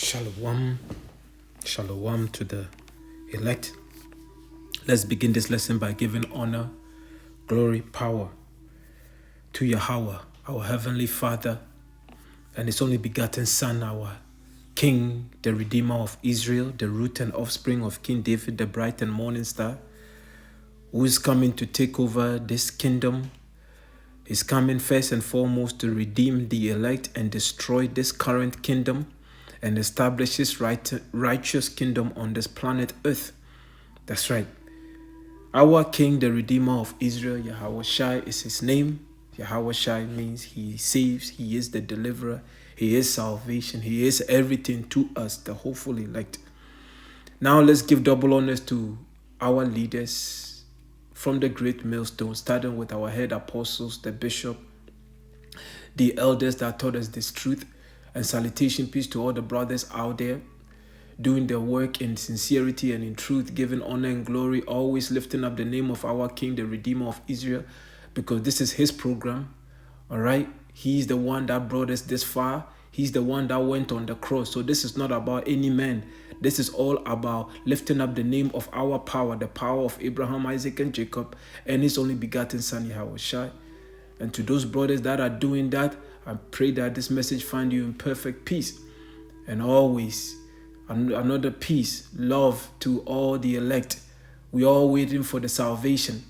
Shalom, shalom to the elect. Let's begin this lesson by giving honor, glory, power to Yahawah, our Heavenly Father, and His only begotten Son, our King, the Redeemer of Israel, the root and offspring of King David, the bright and morning star, who is coming to take over this kingdom. He's coming first and foremost to redeem the elect and destroy this current kingdom and establish His righteous kingdom on this planet Earth. That's right. Our King, the Redeemer of Israel, Yahawashi is His name. Yahawashi means He saves, He is the deliverer, He is salvation, He is everything to us, the hopeful elect. Now let's give double honors to our leaders from the great millstone, starting with our head apostles, the bishop, the elders that taught us this truth, and salutation, peace to all the brothers out there doing their work in sincerity and in truth, giving honor and glory, always lifting up the name of our King, the Redeemer of Israel, because this is His program, all right? He's the one that brought us this far. He's the one that went on the cross. So this is not about any man. This is all about lifting up the name of our power, the power of Abraham, Isaac, and Jacob, and His only begotten Son, Yahawashi. And to those brothers that are doing that, I pray that this message find you in perfect peace. And always, another peace, love to all the elect. We are all waiting for the salvation,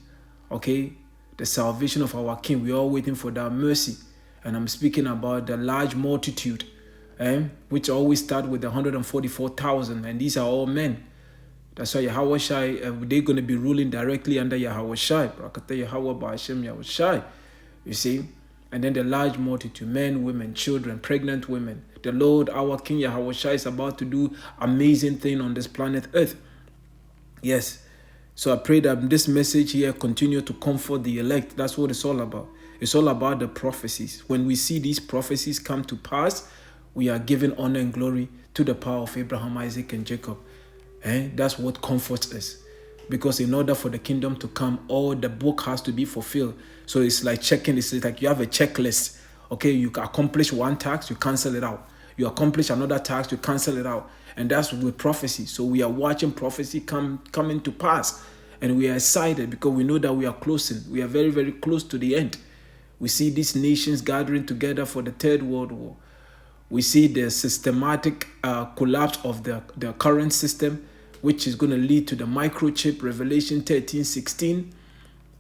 okay? The salvation of our King. We are all waiting for that mercy. And I'm speaking about the large multitude, which always start with the 144,000. And these are all men. That's why Yahawashi, they're going to be ruling directly under Yahawashi. Yahawah, Bahasham, Yahawashi. You see? And then the large multitude, men, women, children, pregnant women. The Lord, our King Yahawashi, is about to do amazing thing on this planet Earth. Yes. So I pray that this message here continue to comfort the elect. That's what it's all about. It's all about the prophecies. When we see these prophecies come to pass, we are giving honor and glory to the power of Abraham, Isaac, and Jacob. That's what comforts us. Because in order for the kingdom to come, all the book has to be fulfilled. So it's like checking, it's like you have a checklist. Okay, you accomplish one task, you cancel it out. You accomplish another task, you cancel it out. And that's with prophecy. So we are watching prophecy coming to pass. And we are excited because we know that we are closing. We are very, very close to the end. We see these nations gathering together for the Third World War. We see the systematic collapse of the current system, which is going to lead to the microchip, Revelation 13:16.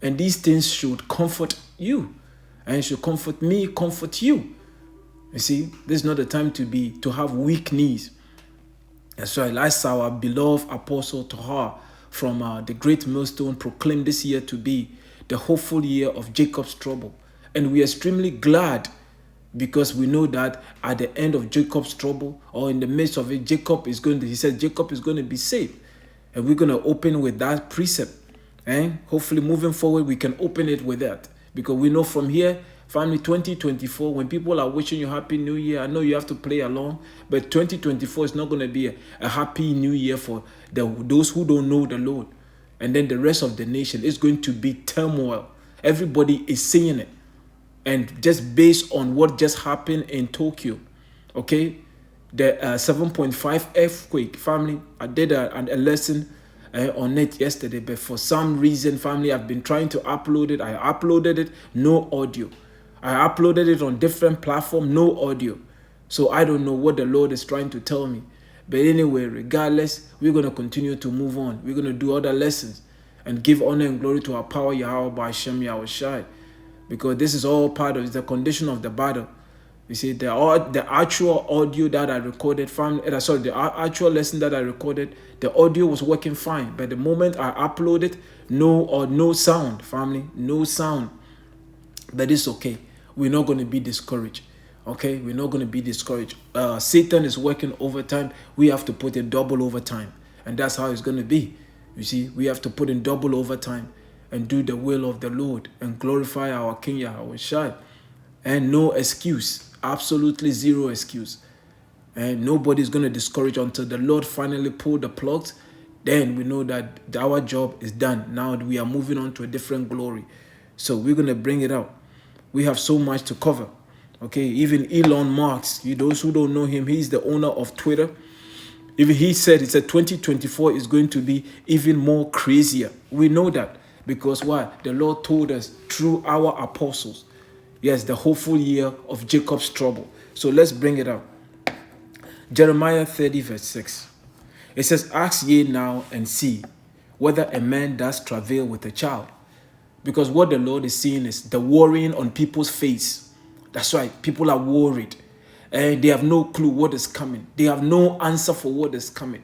And these things should comfort you. And should comfort me, comfort you. You see, this is not the time to have weak knees. That's right. As our beloved apostle Tahar from the great millstone proclaimed this year to be the hopeful year of Jacob's trouble. And we are extremely glad because we know that at the end of Jacob's trouble or in the midst of it, Jacob is going to be saved. And we're going to open with that precept. And hopefully moving forward, we can open it with that. Because we know from here, family, 2024, when people are wishing you Happy New Year, I know you have to play along, but 2024 is not going to be a Happy New Year for those who don't know the Lord. And then the rest of the nation is going to be turmoil. Everybody is saying it. And just based on what just happened in Tokyo, okay, the 7.5 earthquake, family, I did a lesson on it yesterday, but for some reason, family, I've been trying to upload it. I uploaded it, no audio. I uploaded it on different platform, no audio. So I don't know what the Lord is trying to tell me. But anyway, regardless, we're going to continue to move on. We're going to do other lessons and give honor and glory to our power, Yahawah, Bahasham, Yahawashi. Because this is all part of the condition of the battle. You see, the actual audio that I recorded, the actual lesson that I recorded, the audio was working fine. But the moment I uploaded, no sound, family, no sound. But it's okay. We're not going to be discouraged. Okay, we're not going to be discouraged. Satan is working overtime. We have to put in double overtime. And that's how it's going to be. You see, we have to put in double overtime and do the will of the Lord and glorify our King Yahawashi. And no excuse. Absolutely zero excuse. And nobody's going to discourage until the Lord finally pull the plugs. Then we know that our job is done. Now we are moving on to a different glory. So we're going to bring it out. We have so much to cover. Okay, even Elon Musk, those who don't know him, he's the owner of Twitter. Even he said 2024 is going to be even more crazier. We know that because why? The Lord told us through our apostles. Yes, the hopeful year of Jacob's trouble. So let's bring it up. Jeremiah 30 verse 6. It says, ask ye now and see whether a man does travail with a child. Because what the Lord is seeing is the worrying on people's face. That's right. People are worried. And they have no clue what is coming. They have no answer for what is coming.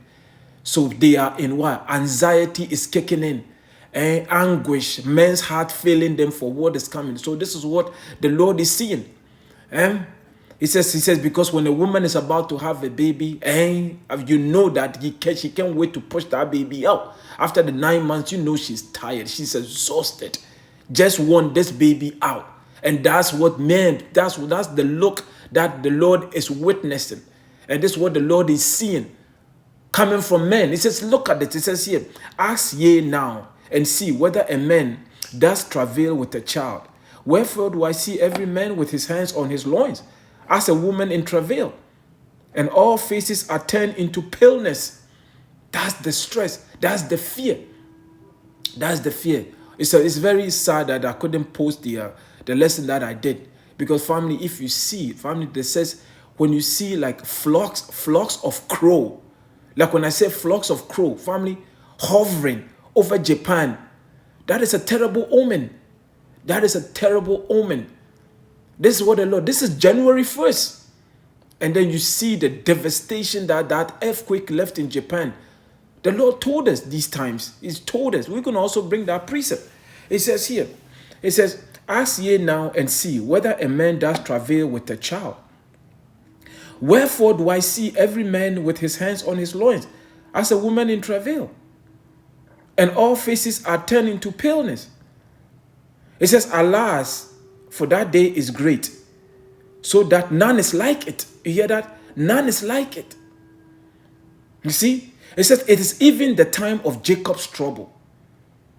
So they are in what? Anxiety is kicking in. And anguish, men's heart failing them for what is coming. So this is what the Lord is seeing. He says, because when a woman is about to have a baby, you know that she can't wait to push that baby out. After the 9 months, you know she's tired. She's exhausted. Just want this baby out. And that's what that's the look that the Lord is witnessing. And this is what the Lord is seeing coming from men. He says, look at it. It says here, ask ye now and see whether a man does travail with a child. Wherefore do I see every man with his hands on his loins, as a woman in travail, and all faces are turned into paleness. That's the stress. That's the fear. That's the fear. It's very sad that I couldn't post the lesson that I did. Because family, if you see, family, that says, when you see like flocks of crow, like when I say flocks of crow, family, hovering over Japan, that is a terrible omen. That is a terrible omen. This is what the Lord, this is January 1st. And then you see the devastation that earthquake left in Japan. The Lord told us these times. He's told us. We can also bring that precept. It says here, it says, ask ye now and see whether a man does travail with a child. Wherefore do I see every man with his hands on his loins, as a woman in travail, and all faces are turned into paleness. It says, alas, for that day is great, so that none is like it. You hear that? None is like it. You see? It says, it is even the time of Jacob's trouble.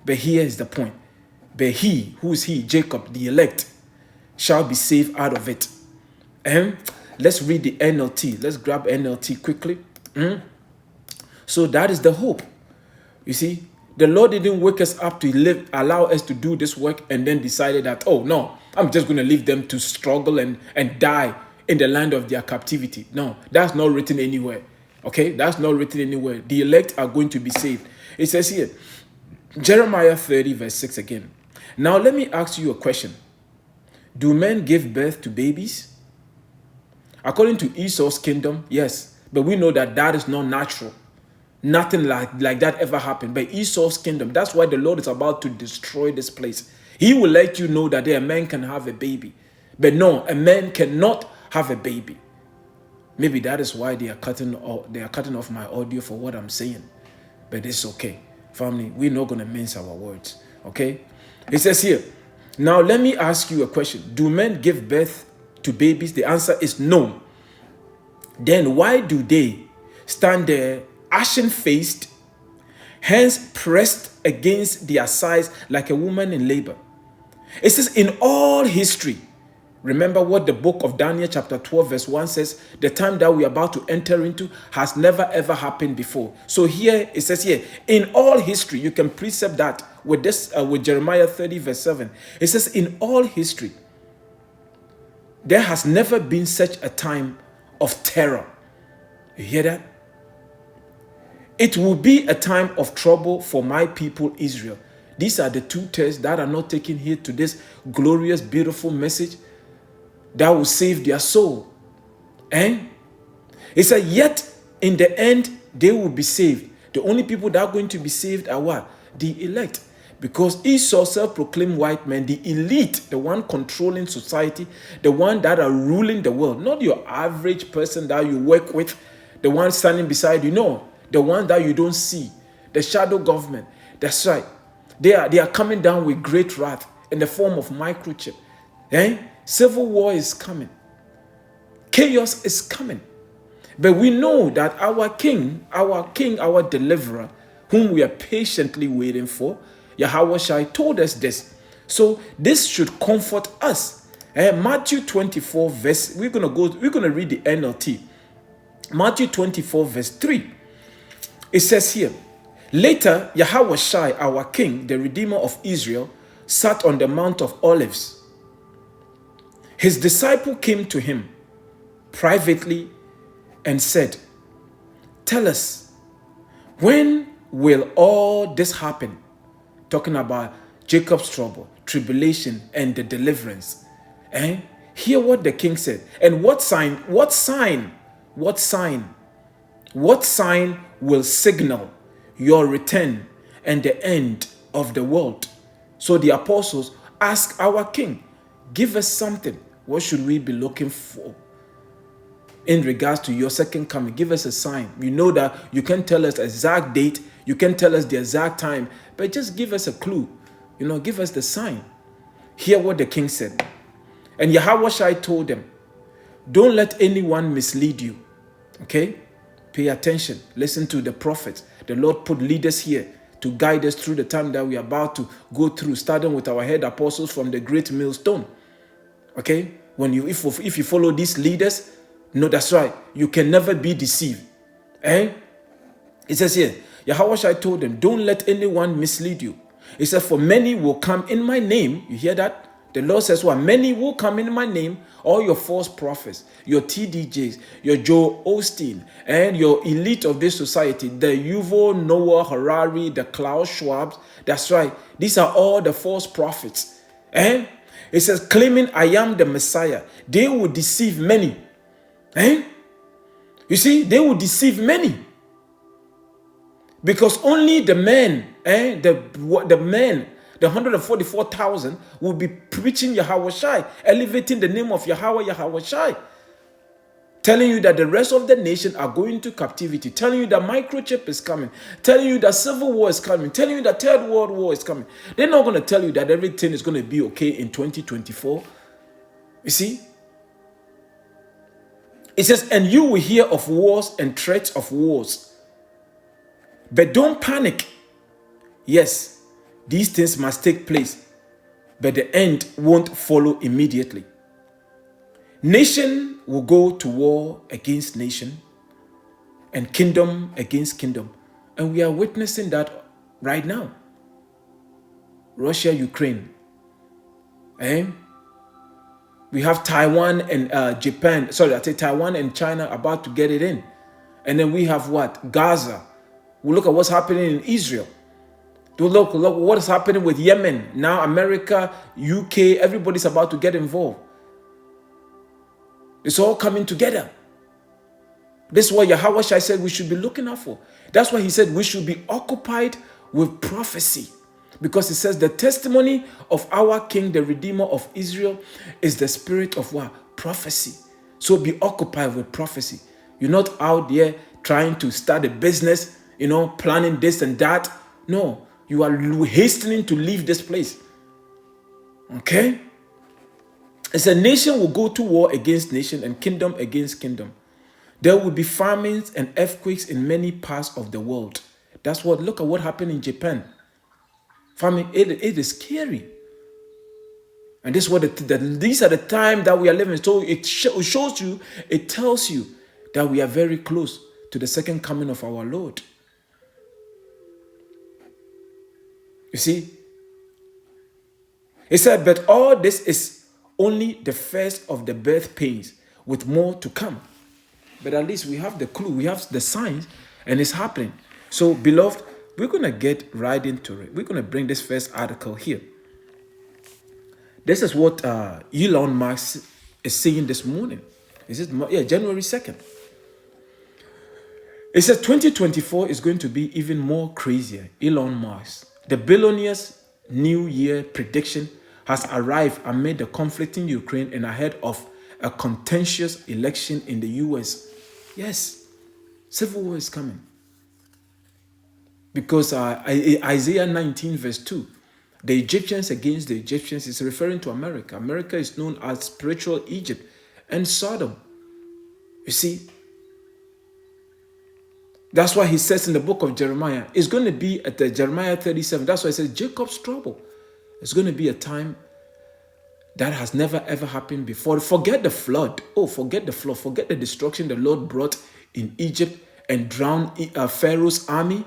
But here is the point. But he, who is he? Jacob, the elect, shall be saved out of it. And let's read the NLT. Let's grab NLT quickly. So that is the hope. You see, the Lord didn't wake us up to allow us to do this work and then decided that, oh no, I'm just going to leave them to struggle and die in the land of their captivity. No, that's not written anywhere. Okay, that's not written anywhere. The elect are going to be saved. It says here, Jeremiah 30 verse 6 again. Now let me ask you a question. Do men give birth to babies? According to Esau's kingdom, yes. But we know that is not natural. Nothing like that ever happened. But Esau's kingdom, that's why the Lord is about to destroy this place. He will let you know that a man can have a baby. But no, a man cannot have a baby. Maybe that is why they are cutting off my audio for what I'm saying. But it's okay. Family, we're not going to mince our words. Okay? It says here, now let me ask you a question. Do men give birth to babies? The answer is no. Then why do they stand there ashen-faced, hands pressed against their sides like a woman in labor? It says in all history, remember what the book of Daniel chapter 12 verse 1 says, the time that we are about to enter into has never ever happened before. So here it says here, in all history, you can precept that with this with Jeremiah 30 verse 7. It says in all history, there has never been such a time of terror. You hear that? It will be a time of trouble for my people Israel. These are the two texts that are not taken here to this glorious, beautiful message that will save their soul. And it said, yet in the end, they will be saved. The only people that are going to be saved are what? The elect. Because Esau self-proclaimed white men, the elite, the one controlling society, the one that are ruling the world, not your average person that you work with, the one standing beside you, no, the one that you don't see, the shadow government. That's right. They are coming down with great wrath in the form of microchip. Civil war is coming. Chaos is coming. But we know that our king, our deliverer, whom we are patiently waiting for, Yahawashi, told us this. So this should comfort us. Matthew 24 verse, we're gonna read the NLT. Matthew 24 verse 3. It says here, later Yahawashi, our king, the redeemer of Israel, sat on the Mount of Olives. His disciple came to him privately and said, tell us, when will all this happen? Talking about Jacob's trouble, tribulation, and the deliverance. Hear what the king said. And what sign will signal your return and the end of the world? So the apostles asked our king, give us something. What should we be looking for in regards to your second coming? Give us a sign. We know that you can tell us the exact date, you can tell us the exact time, but just give us a clue. Give us the sign. Hear what the king said. And Yahawashi told them, don't let anyone mislead you. Okay? Pay attention. Listen to the prophets. The Lord put leaders here to guide us through the time that we are about to go through, starting with our head apostles from the great millstone. Okay? If you follow these leaders, no, that's right, you can never be deceived. It says here, Yahawashi told them, don't let anyone mislead you. He said, for many will come in my name. You hear that? The Lord says, well, many will come in my name, all your false prophets, your TDJs, your Joe Osteen, and your elite of this society, the Yuval Noah Harari, the Klaus Schwabs. That's right. These are all the false prophets. It says, claiming I am the Messiah. They will deceive many. You see, they will deceive many. Because only the men, the 144,000 will be preaching Yahawashi, elevating the name of Yahawah, Yahawashi, telling you that the rest of the nation are going to captivity, telling you that microchip is coming, telling you that civil war is coming, telling you that third world war is coming. They're not going to tell you that everything is going to be okay in 2024. You see? It says, and you will hear of wars and threats of wars. But don't panic. Yes, these things must take place, but the end won't follow immediately. Nation will go to war against nation and kingdom against kingdom. And we are witnessing that right now. Russia, Ukraine. We have Taiwan and Japan. Taiwan and China about to get it in. And then we have what? Gaza. We look at what's happening in Israel. Look what is happening with Yemen. Now America, UK, everybody's about to get involved. It's all coming together. This is what Yahawashi said we should be looking out for. That's why he said we should be occupied with prophecy. Because it says the testimony of our King, the Redeemer of Israel, is the spirit of what? Prophecy. So be occupied with prophecy. You're not out there trying to start a business, planning this and that. No, you are hastening to leave this place. Okay? It's a nation will go to war against nation and kingdom against kingdom. There will be famines and earthquakes in many parts of the world. Look at what happened in Japan. Famine, it is scary. And this is what these are the time that we are living. So it shows you, it tells you that we are very close to the second coming of our Lord. You see? He said, but all this is only the first of the birth pains, with more to come. But at least we have the clue, we have the signs, and it's happening. So, beloved, we're going to get right into it. We're going to bring this first article here. This is what Elon Musk is saying this morning. Is it? Yeah, January 2nd. It says 2024 is going to be even more crazier. Elon Musk, the billionaire's New Year prediction has arrived amid the conflict in Ukraine and ahead of a contentious election in the US. Yes, civil war is coming. Because Isaiah 19 verse 2, the Egyptians against the Egyptians is referring to America. America is known as spiritual Egypt and Sodom. You see, that's why he says in the book of Jeremiah, it's going to be at the Jeremiah 37. That's why he says Jacob's trouble. It's going to be a time that has never ever happened before. Forget the flood. Oh, forget the flood. Forget the destruction the Lord brought in Egypt and drown Pharaoh's army,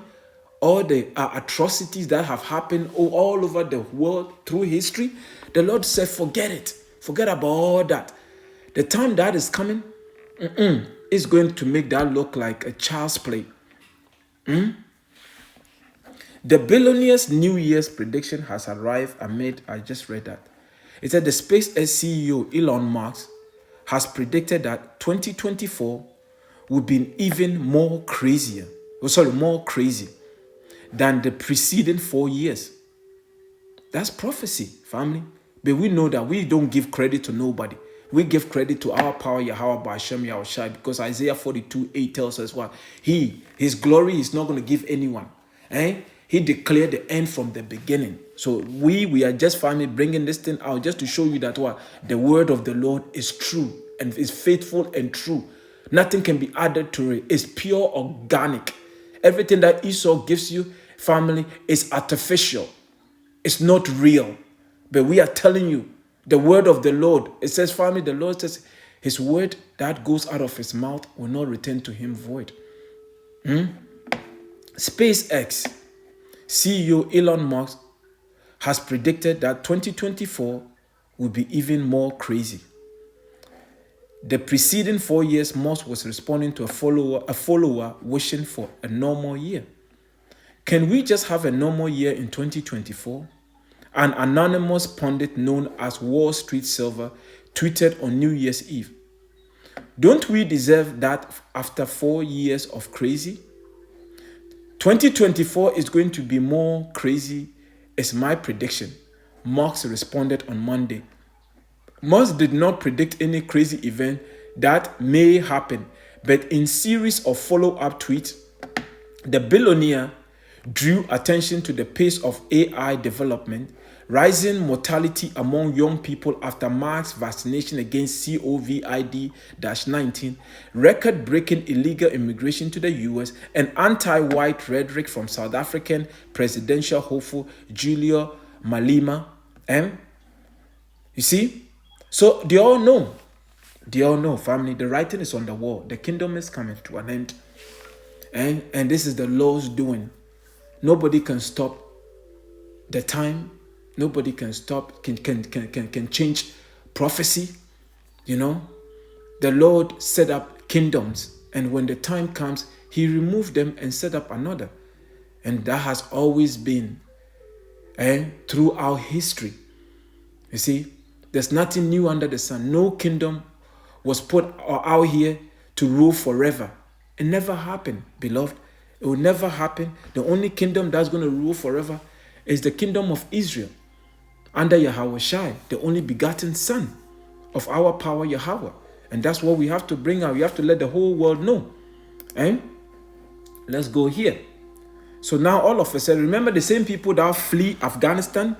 all the atrocities that have happened all over the world through history, the Lord said, forget it. Forget about all that. The time that is coming is going to make that look like a child's play. The billionaire's New Year's prediction has arrived amid, I just read that. It said the SpaceX CEO Elon Musk has predicted that 2024 will be even more crazy than the preceding 4 years. That's prophecy, family. But we know that we don't give credit to nobody. We give credit to our power, Yahawah, Bahasham, Yahawashi, because Isaiah 42:8 tells us what? His glory is not going to give anyone. He declared the end from the beginning. So we are just finally bringing this thing out just to show you that what? The word of the Lord is true and is faithful and true. Nothing can be added to it. It's pure organic. Everything that Esau gives you, family, is artificial. It's not real. But we are telling you, the word of the Lord, it says, family, the Lord says, his word that goes out of his mouth will not return to him void. SpaceX CEO Elon Musk has predicted that 2024 will be even more crazy. The preceding 4 years, Musk was responding to a follower wishing for a normal year. Can we just have a normal year in 2024? An anonymous pundit known as Wall Street Silver tweeted on New Year's Eve. Don't we deserve that after 4 years of crazy? 2024 is going to be more crazy, is my prediction. Musk responded on Monday. Musk did not predict any crazy event that may happen, but in series of follow-up tweets, the billionaire drew attention to the pace of AI development, rising mortality among young people after mass vaccination against COVID-19, record-breaking illegal immigration to the US, and anti-white rhetoric from South African presidential hopeful Julia Malema. You see? So they all know, family, the writing is on the wall. The kingdom is coming to an end. And this is the Lord's doing. Nobody can stop the time. Nobody can stop, can change prophecy. You know, the Lord set up kingdoms, and when the time comes, he removed them and set up another. And that has always been throughout history. You see, there's nothing new under the sun. No kingdom was put out here to rule forever. It never happened, beloved. It will never happen. The only kingdom that's going to rule forever is the kingdom of Israel under Yahawashi, the only begotten son of our power, Yahawah. And that's what we have to bring out. We have to let the whole world know. Let's go here. So now all of a sudden, remember the same people that flee Afghanistan?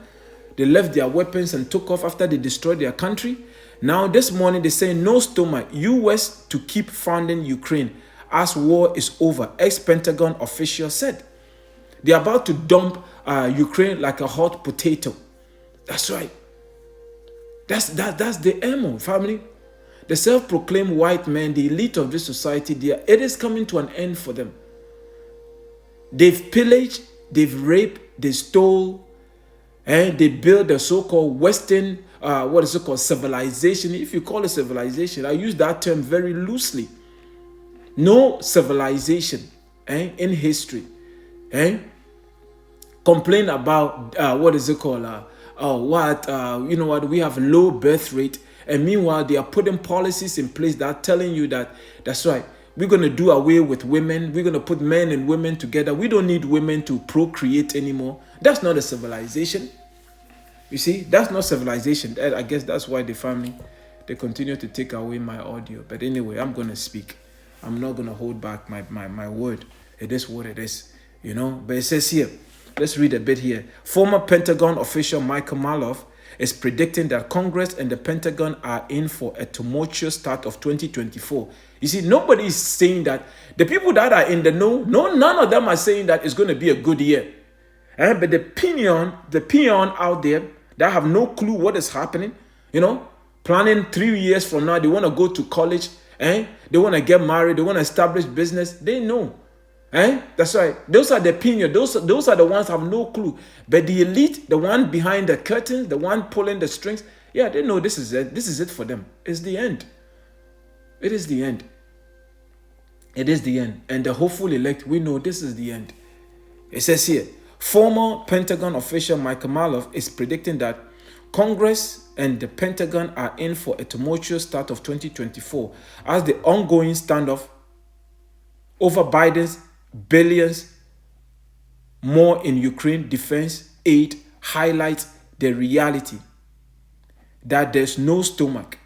They left their weapons and took off after they destroyed their country. Now this morning they say no stomach. US to keep funding Ukraine as war is over, ex-Pentagon official said. They're about to dump Ukraine like a hot potato. That's right. That's the ammo, family. The self-proclaimed white men, the elite of this society, it is coming to an end for them. They've pillaged, they've raped, they stole, and they built the so-called Western, civilization. If you call it civilization, I use that term very loosely. No civilization in history complain about we have low birth rate, and meanwhile they are putting policies in place that are telling you that that's right, we're going to do away with women, we're going to put men and women together, we don't need women to procreate anymore. That's not a civilization. You see, that's not civilization. I guess that's why the family, they continue to take away my audio. But anyway, I'm going to speak. I'm not going to hold back my word. It is what it is, you know. But it says here, let's read a bit here. Former Pentagon official Michael Malloff is predicting that Congress and the Pentagon are in for a tumultuous start of 2024. You see, nobody is saying that. The people that are in the know, none of them are saying that it's going to be a good year. But the peon out there that have no clue what is happening, you know, planning 3 years from now, they want to go to college They want to get married. They want to establish business. They know. That's right. Those are the opinion. Those are the ones who have no clue. But the elite, the one behind the curtains, the one pulling the strings, yeah, they know this is it. This is it for them. It's the end. It is the end. It is the end. And the hopeful elect, we know this is the end. It says here, former Pentagon official Michael Malloff is predicting that Congress and the Pentagon are in for a tumultuous start of 2024 as the ongoing standoff over Biden's billions more in Ukraine defense aid highlights the reality that there's no stomach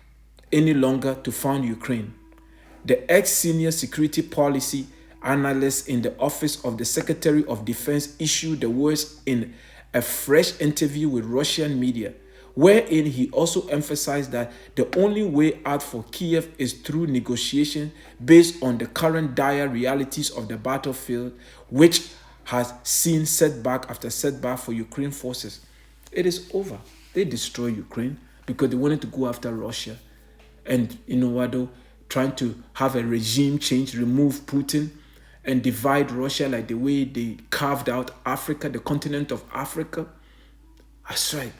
any longer to fund Ukraine. The ex-senior security policy analyst in the office of the Secretary of Defense issued the words in a fresh interview with Russian media, wherein he also emphasized that the only way out for Kiev is through negotiation based on the current dire realities of the battlefield, which has seen setback after setback for Ukraine forces. It is over. They destroy Ukraine because they wanted to go after Russia. And you know what though? Trying to have a regime change, remove Putin, and divide Russia like the way they carved out Africa, the continent of Africa. That's right.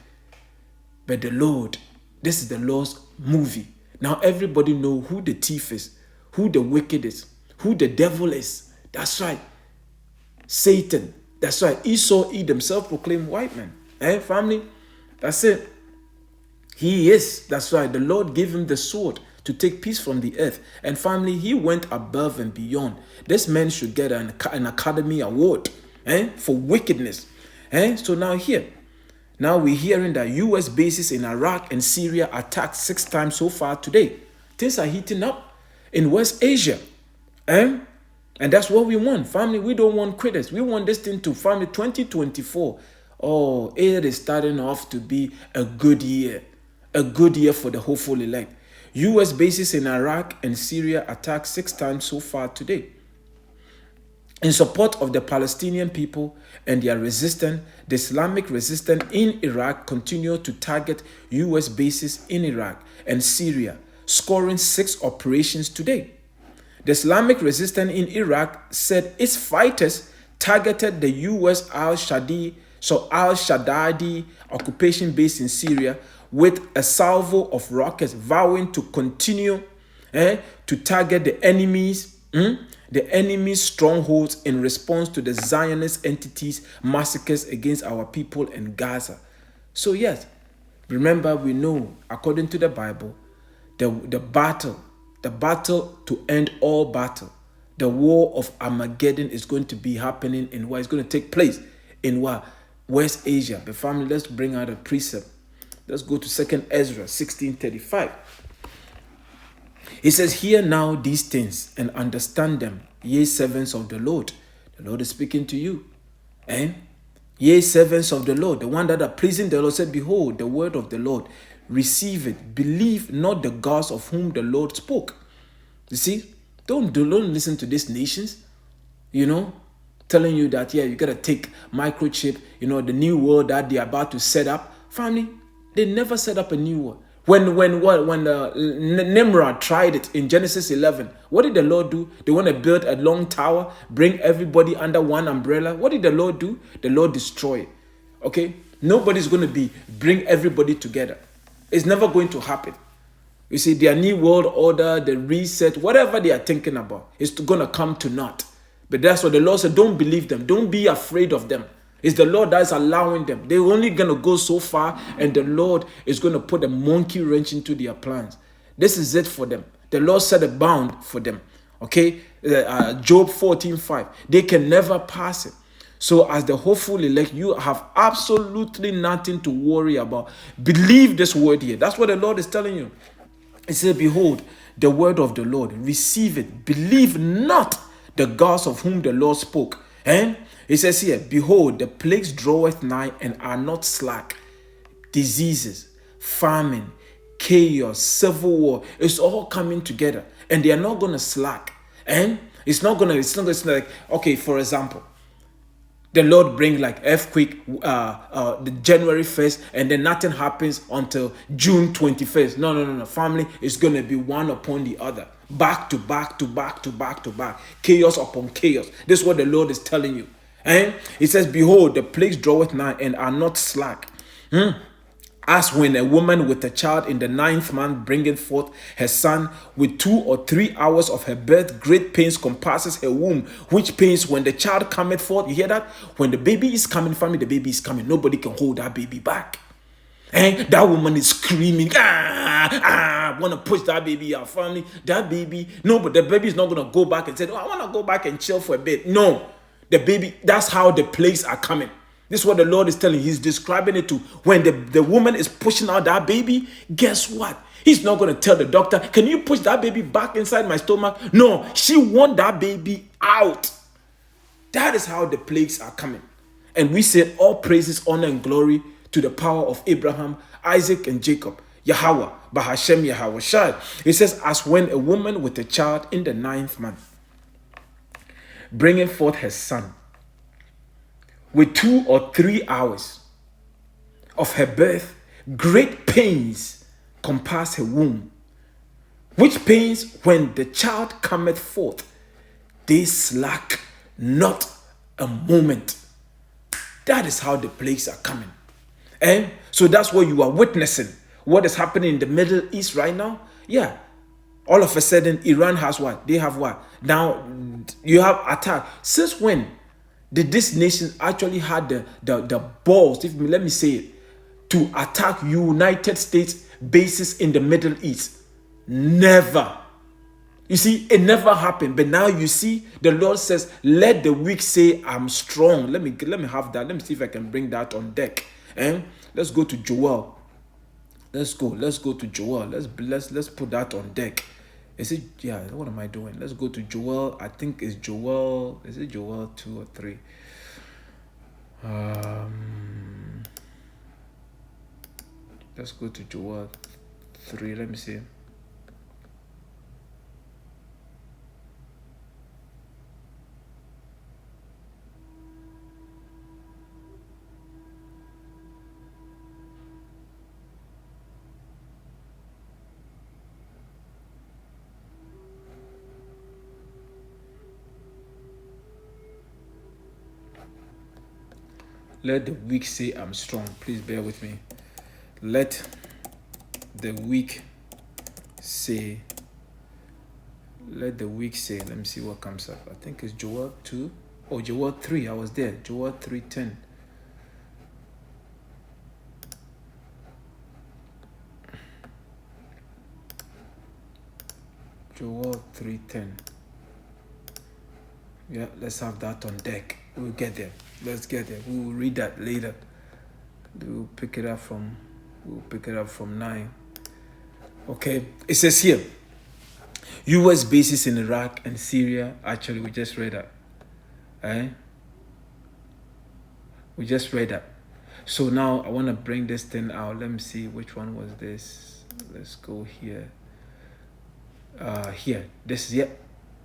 But the Lord, this is the Lord's movie. Now everybody know who the thief is, who the wicked is, who the devil is. That's right. Satan. That's right. Esau, Edom, self-proclaimed white man. Family? That's it. He is. That's right. The Lord gave him the sword to take peace from the earth. And family, he went above and beyond. This man should get an Academy Award for wickedness. So now here, now we're hearing that U.S. bases in Iraq and Syria attacked 6 times so far today. Things are heating up in West Asia. And that's what we want. Family, we don't want quitters. We want this thing to, family, 2024. Oh, it is starting off to be a good year. A good year for the hopeful elect. U.S. bases in Iraq and Syria attacked 6 times so far today. In support of the Palestinian people and their resistance, the Islamic resistance in Iraq continued to target U.S. bases in Iraq and Syria, scoring 6 operations today. The Islamic resistance in Iraq said its fighters targeted the U.S. al-Shaddadi occupation base in Syria with a salvo of rockets, vowing to continue to target the enemy's strongholds in response to the Zionist entities' massacres against our people in Gaza. So yes, remember, we know, according to the Bible, the battle to end all battle, the war of Armageddon is going to be happening in what is going to take place in what? West Asia. But family, let's bring out a precept. Let's go to 2 Ezra 16:35. It says, hear now these things and understand them, ye servants of the Lord. The Lord is speaking to you. Ye servants of the Lord, the one that are pleasing the Lord, said, behold, the word of the Lord. Receive it. Believe not the gods of whom the Lord spoke. You see, don't listen to these nations, telling you that, yeah, you got to take microchip, the new world that they're about to set up. Family, they never set up a new world. When Nimrod tried it in Genesis 11, what did the Lord do? They want to build a long tower, bring everybody under one umbrella. What did the Lord do? The Lord destroyed it. Okay? Nobody's going to bring everybody together. It's never going to happen. You see, their new world order, the reset, whatever they are thinking about, is going to come to naught. But that's what the Lord said. Don't believe them. Don't be afraid of them. It's the Lord that is allowing them. They're only going to go so far, and the Lord is going to put a monkey wrench into their plans. This is it for them. The Lord set a bound for them. Okay? Job 14:5. They can never pass it. So as the hopeful elect, you have absolutely nothing to worry about. Believe this word here. That's what the Lord is telling you. He said, behold, the word of the Lord. Receive it. Believe not the gods of whom the Lord spoke. It says here, behold, the plagues draweth nigh and are not slack. Diseases, famine, chaos, civil war. It's all coming together. And they are not going to slack. It's not like, okay, for example, The Lord bring like earthquake the January 1st, and then nothing happens until June 21st. No. Family is going to be one upon the other. Back to back to back to back to back. Chaos upon chaos. This is what the Lord is telling you. And He says, behold, the plagues draweth nigh and are not slack. As when a woman with a child in the 9th month bringeth forth her son, with 2 or 3 hours of her birth, great pains compasses her womb, which pains when the child cometh forth. You hear that? When the baby is coming, family, the baby is coming. Nobody can hold that baby back. And that woman is screaming, want to push that baby out, family. That baby, no, but the baby is not going to go back and say, oh, I want to go back and chill for a bit. No, the baby, that's how the plagues are coming. This is what the Lord is telling. He's describing it to when the woman is pushing out that baby. Guess what? He's not going to tell the doctor, can you push that baby back inside my stomach? No, she wants that baby out. That is how the plagues are coming. And we say all praises, honor, and glory to the power of Abraham, Isaac, and Jacob. Yahawah, Bahasham, Yahawashi. It says, as when a woman with a child in the 9th month, bringing forth her son, with 2 or 3 hours of her birth, great pains compass her womb, which pains when the child cometh forth, they slack not a moment. That is how the plagues are coming. And so that's what you are witnessing. What is happening in the Middle East right now? Yeah. All of a sudden, Iran has what? They have what? Now, you have attack. Since when did this nation actually had the balls, let me say it, to attack United States bases in the Middle East? Never. You see, it never happened. But now you see, the Lord says, let the weak say, I'm strong. Let me have that. Let me see if I can bring that on deck. And let's go to Joel. Let's go to Joel. Let's put that on deck. Is it, yeah, what am I doing? Let's go to Joel. I think it's Joel. Is it Joel 2 or 3? Let's go to Joel 3. Let me see. Let the weak say, I'm strong. Please bear with me. Let the weak say. Let the weak say. Let me see what comes up. I think it's Joel 2. Oh, Joel 3. I was there. Joel 3:10. Joel 3:10. Yeah, let's have that on deck. We'll get there. Let's get there. We will read that later. We'll pick it up from 9. Okay. It says here, U.S. bases in Iraq and Syria. Actually, we just read that. We just read that. So now I want to bring this thing out. Let me see which one was this. Let's go here. Here. This is it.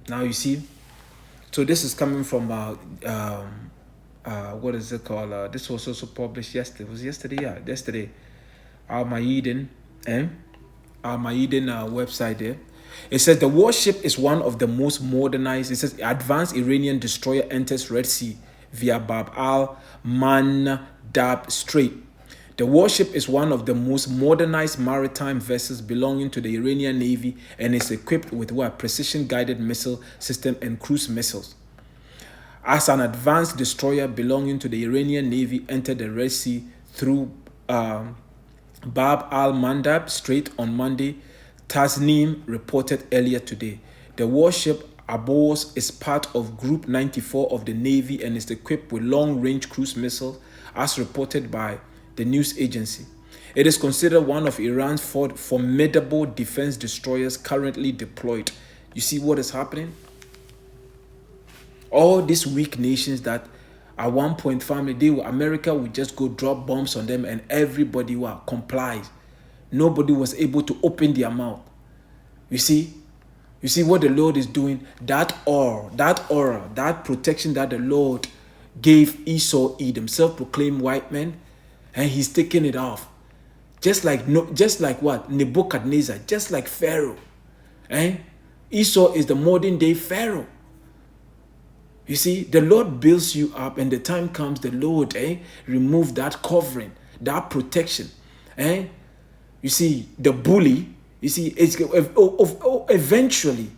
Now you see. So this is coming from what is it called? This was also published yesterday. Was yesterday? Yeah, yesterday. Al Mayidin website there. It says the warship is one of the most modernized. It says advanced Iranian destroyer enters Red Sea via Bab al-Mandab Strait. The warship is one of the most modernized maritime vessels belonging to the Iranian Navy and is equipped with precision-guided missile system and cruise missiles. As an advanced destroyer belonging to the Iranian Navy entered the Red Sea through Bab al-Mandab Strait on Monday, Tasnim reported earlier today. The warship Abors is part of Group 94 of the Navy and is equipped with long-range cruise missiles, as reported by the news agency. It is considered one of Iran's formidable defense destroyers currently deployed. You see what is happening? All these weak nations that at one point, family, America would just go drop bombs on them and everybody complies. Nobody was able to open their mouth. You see what the Lord is doing? That aura, that protection that the Lord gave Esau Edom, self-proclaimed white man, and he's taking it off. Just like what? Nebuchadnezzar, just like Pharaoh. Esau is the modern day Pharaoh. You see, the Lord builds you up, and the time comes, the Lord remove that covering, that protection. You see, the bully, you see, it's eventually,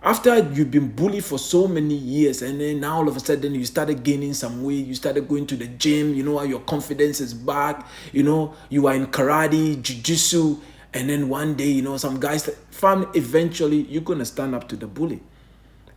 after you've been bullied for so many years, and then now all of a sudden you started gaining some weight, you started going to the gym, your confidence is back, you are in karate, jiu-jitsu, and then one day, some guys, family, eventually you're going to stand up to the bully.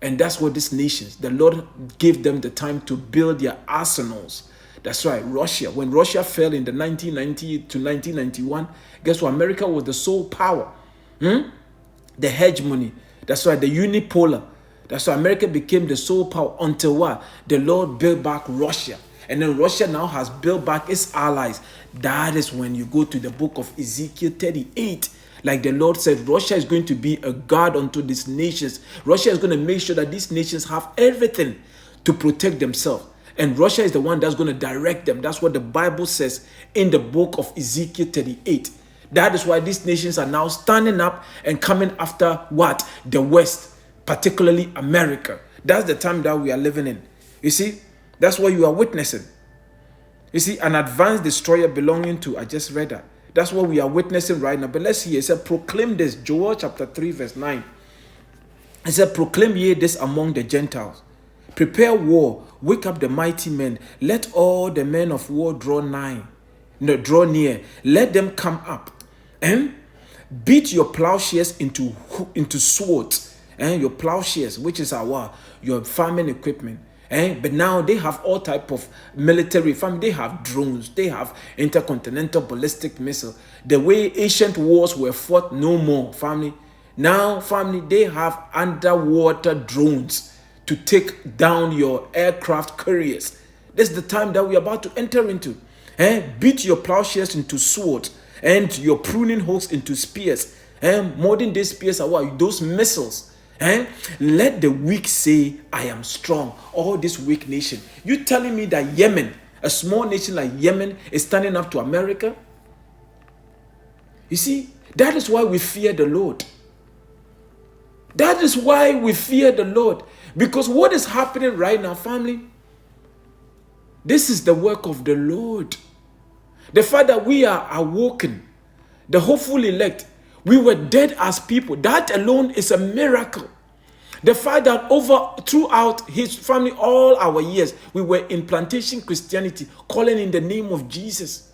And that's what these nations, the Lord gave them the time to build their arsenals. That's right, Russia. When Russia fell in the 1990 to 1991, guess what? America was the sole power. The hegemony. That's right, the unipolar. That's why America became the sole power until what? The Lord built back Russia. And then Russia now has built back its allies. That is when you go to the book of Ezekiel 38. Like the Lord said, Russia is going to be a guard unto these nations. Russia is going to make sure that these nations have everything to protect themselves. And Russia is the one that's going to direct them. That's what the Bible says in the book of Ezekiel 38. That is why these nations are now standing up and coming after what? The West, particularly America. That's the time that we are living in. You see, that's what you are witnessing. You see, an advanced destroyer belonging to, I just read that. That's what we are witnessing right now. But let's hear. It said, proclaim this. Joel chapter 3 verse 9. It said, proclaim ye this among the Gentiles. Prepare war. Wake up the mighty men. Let all the men of war draw near. Let them come up. And beat your plowshares into swords. And your plowshares, which is your farming equipment. But now they have all type of military. They have drones. They have intercontinental ballistic missile. The way ancient wars were fought, no more, family. Now, family, they have underwater drones to take down your aircraft carriers. This is the time that we are about to enter into. Beat your plowshares into swords and your pruning hooks into spears. Modern day spears are what? Those missiles. Let the weak say, I am strong. All this weak nation. You telling me that Yemen, a small nation like Yemen, is standing up to America? You see, that is why we fear the Lord. That is why we fear the Lord. Because what is happening right now, family, this is the work of the Lord. The fact that we are awoken, the hopeful elect, we were dead as people. That alone is a miracle. The fact that throughout his family, all our years, we were in plantation Christianity, calling in the name of Jesus.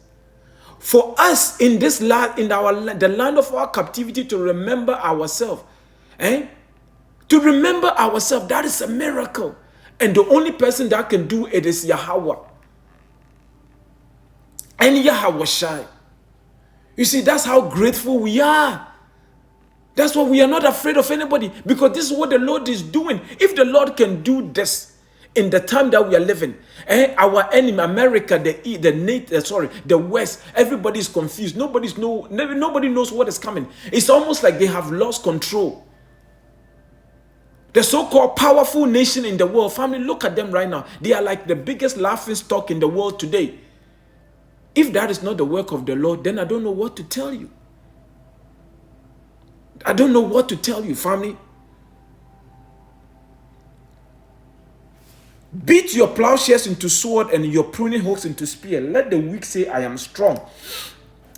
For us in this land, the land of our captivity, to remember ourselves, to remember ourselves, that is a miracle. And the only person that can do it is Yahawah and Yahawashi. You see, that's how grateful we are. That's why we are not afraid of anybody, because this is what the Lord is doing. If the Lord can do this in the time that we are living, our enemy, America, the West, everybody is confused. Nobody knows what is coming. It's almost like they have lost control. The so-called powerful nation in the world, family, look at them right now. They are like the biggest laughing stock in the world today. If that is not the work of the Lord, then I don't know what to tell you. I don't know what to tell you, family. Beat your plowshares into sword and your pruning hooks into spear. Let the weak say, I am strong.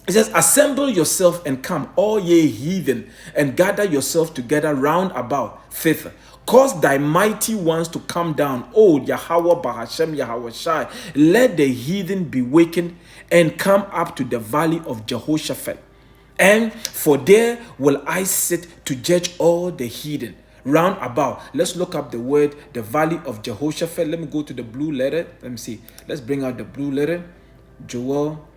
It says, assemble yourself and come, all ye heathen, and gather yourself together round about thither. Cause thy mighty ones to come down, O Yahawah, Bahasham, Yahawashi. Let the heathen be wakened and come up to the valley of Jehoshaphat. And for there will I sit to judge all the heathen round about. Let's look up the word, the valley of Jehoshaphat. Let me go to the blue letter. Let me see. Let's bring out the blue letter. Joel.